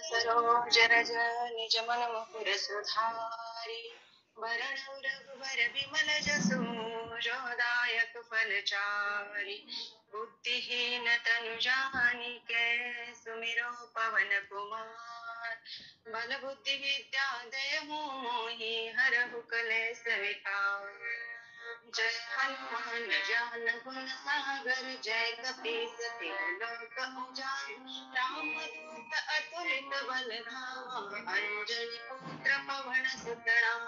सरोज रज निज मन मुकुर सुधारि वरण रघुवर बिमल जसु जोदायक फलचारि बुद्धिहीन तनु जानिके सुमिरो पवन कुमार बल बुद्धि विद्या देहु मोहि हरहु कलेस विकार जय हनुमान ज्ञान गुण सागर जय कपीस तिहु लोक उजागर राम दूत अतुलित बल धामा अंजनी पुत्र पवन सुत नाम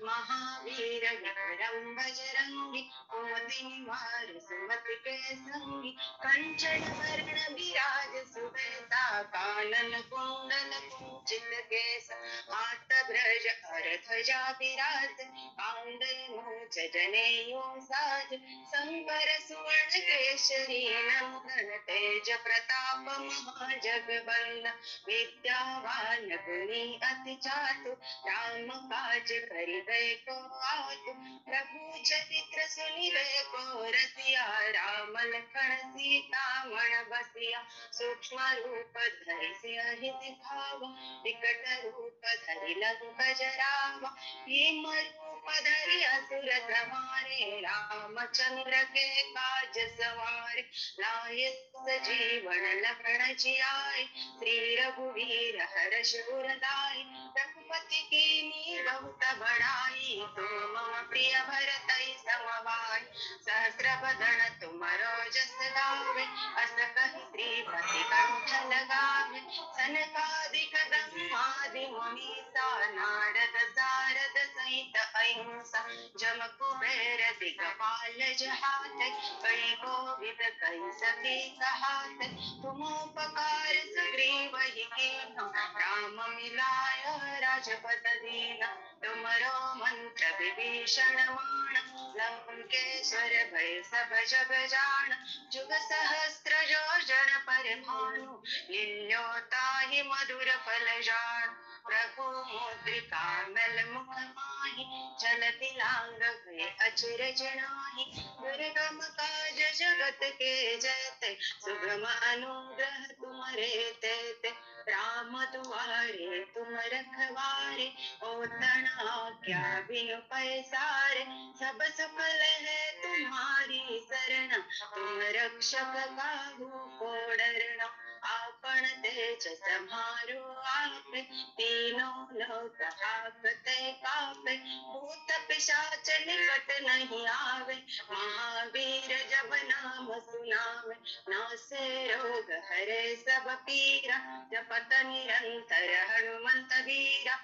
महावीर विक्रम बजरंगी कुमति निवार सुमति के संगी कंचन वरण विराज सुबेसा कानन कुंडल कुंचित केस हाथ ब्रज अर ध्वजा विराज कांधे मूछ जनेऊ साज संवर सुवर्ण केसरी नंदन तेज प्रताप महाजगबंदन विद्यावान गुणी अति चातु राम काज करिबे को आतु प्रभु चरित्र सुनिबे को रसिया राम लखन सीता मन बसिया सूक्ष्म रूप धरि सिंहि दिखावा विकट रूप धरि लंक जरावा भीम रूप धरि असुर संहारे रामचंद्र के काज सवारे लाए सजीवन लखन जियाए श्री रघुवीर हर्ष उर लाए रघुपति कीन्ही बहुत बड़ाई तुम मम प्रिय भरतहि समभाई सहस्र बदन तुमरो जस गावे अस कहि श्रीपति कंठ लगावे सनकादिक ब्रह्मादि मुनीसा नारद सारद सहित अहिंसा जम कुबेर दिगपाल जहाते कई कोविद कई सखी कहाते तुम उपकार सुग्रीवहि कीन्हा राम मिलाय राजपद दीना तुमरो मंत्र विभीषण माण लंकेश्वर भय सब जग जान जुग सहस्त्र योजन पर भानु लील्योताहि मधुर फल जान प्रभु मुद्रिका मल मुख माहि चलति लांग गए अचरज नाही दुर्गम काज जगत के जेते सुगम अनुग्रह तुम्हारे तेते राम दुआरे तुम रखवारे ओ तना क्या बिनु पैसारे सब सुख लहे तुम्हारी शरण तुम रक्षक काहू को डरना आपन तेज सम्हारो आपे तीनों लोक हाकते कापे भूत पिशाच निकट नहीं आवे महावीर जब नाम सुनावे नासे रोग हरे सब पीरा जपत निरंतर हनुमंत वीरा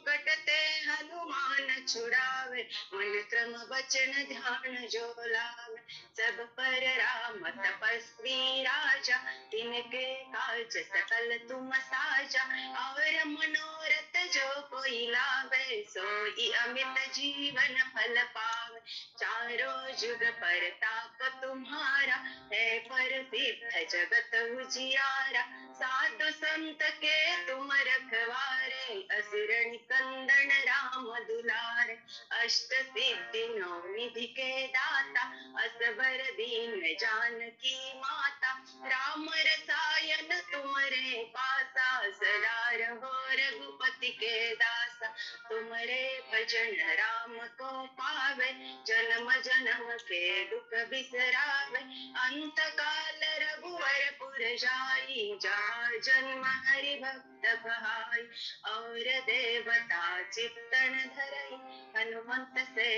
कटते हनुमान छुड़ावे मन क्रम वचन ध्यान जो लावे सब पर राम तपस्वी राजा तिनके काज सकल तुम साजा और मनोरथ जो कोई लावे सोई अमित जीवन फल पावे चारों जुग परताप तुम्हारा है प्रसिद्ध जगत उजियारा साधु संत के तुम रखवारे असुर निकंदन राम दुलारे अष्ट सिद्धि नौ निधि के दाता असबर दीन जानकी माता राम रसायन तुमरे पासा सदा रहो रघुपति के दासा तुमरे भजन राम को पावे जन्म जन्म के दुख बिसरावे अंत काल रघुवर पुर जाई जहाँ जन्म हरि भक्त कहाई और देवता चित्तन धरई हनुमंत से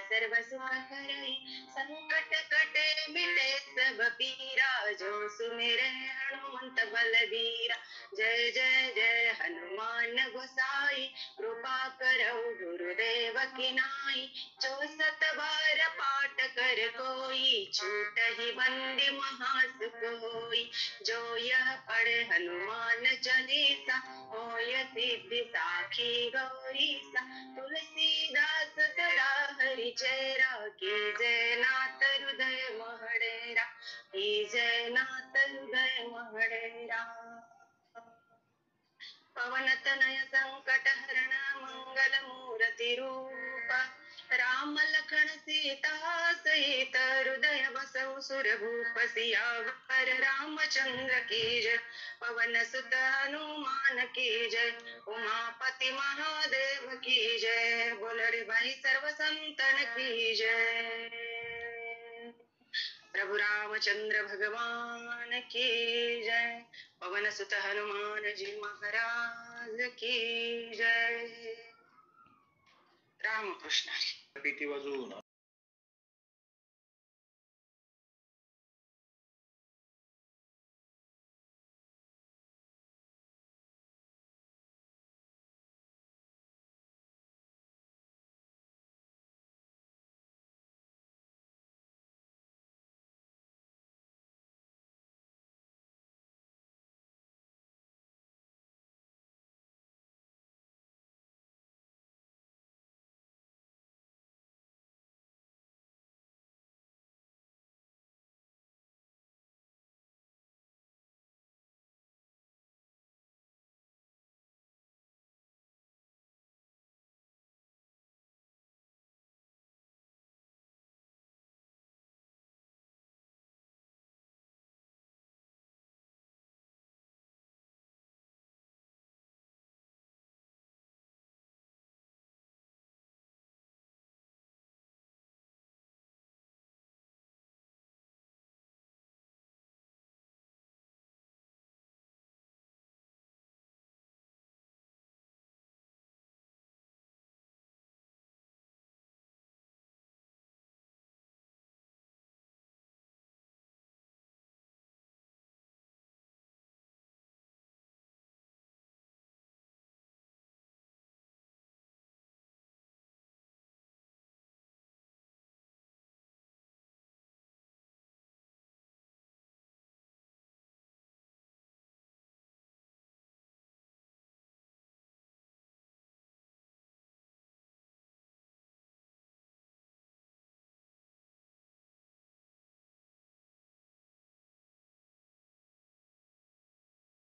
सर्व सुख करई संकट कटे मिटे सब पीरा जो सुमिरे हनुमंत बलबीरा जय जय जय हनुमान गोसाई कृपा करो गुरुदेव की नाई जो सत बार पाठ कर कोई छूट ही बंदी महासुख होई जो यह पढ़े हनुमान चालीसा होय सिद्धि साखी गौरीसा तुलसीदास सदा हरि चेरा की जय नाथ हृदय महडेरा की जय नाथ हृदय महडेरा पवन तनय संकट हरण मंगल मूर्ति रूप राम लखन सीता सहित हृदय बसहु सुरभूप सियावर रामचंद्र की जय पवन सुत हनुमान की जय, उमापति महादेव की जय, बोलरे भाई सर्व संतन की जय, प्रभु रामचंद्र भगवान की जय, पवन सुत हनुमान जी महाराज की जय. रामकृष्ण हरी. पेटी वाजवून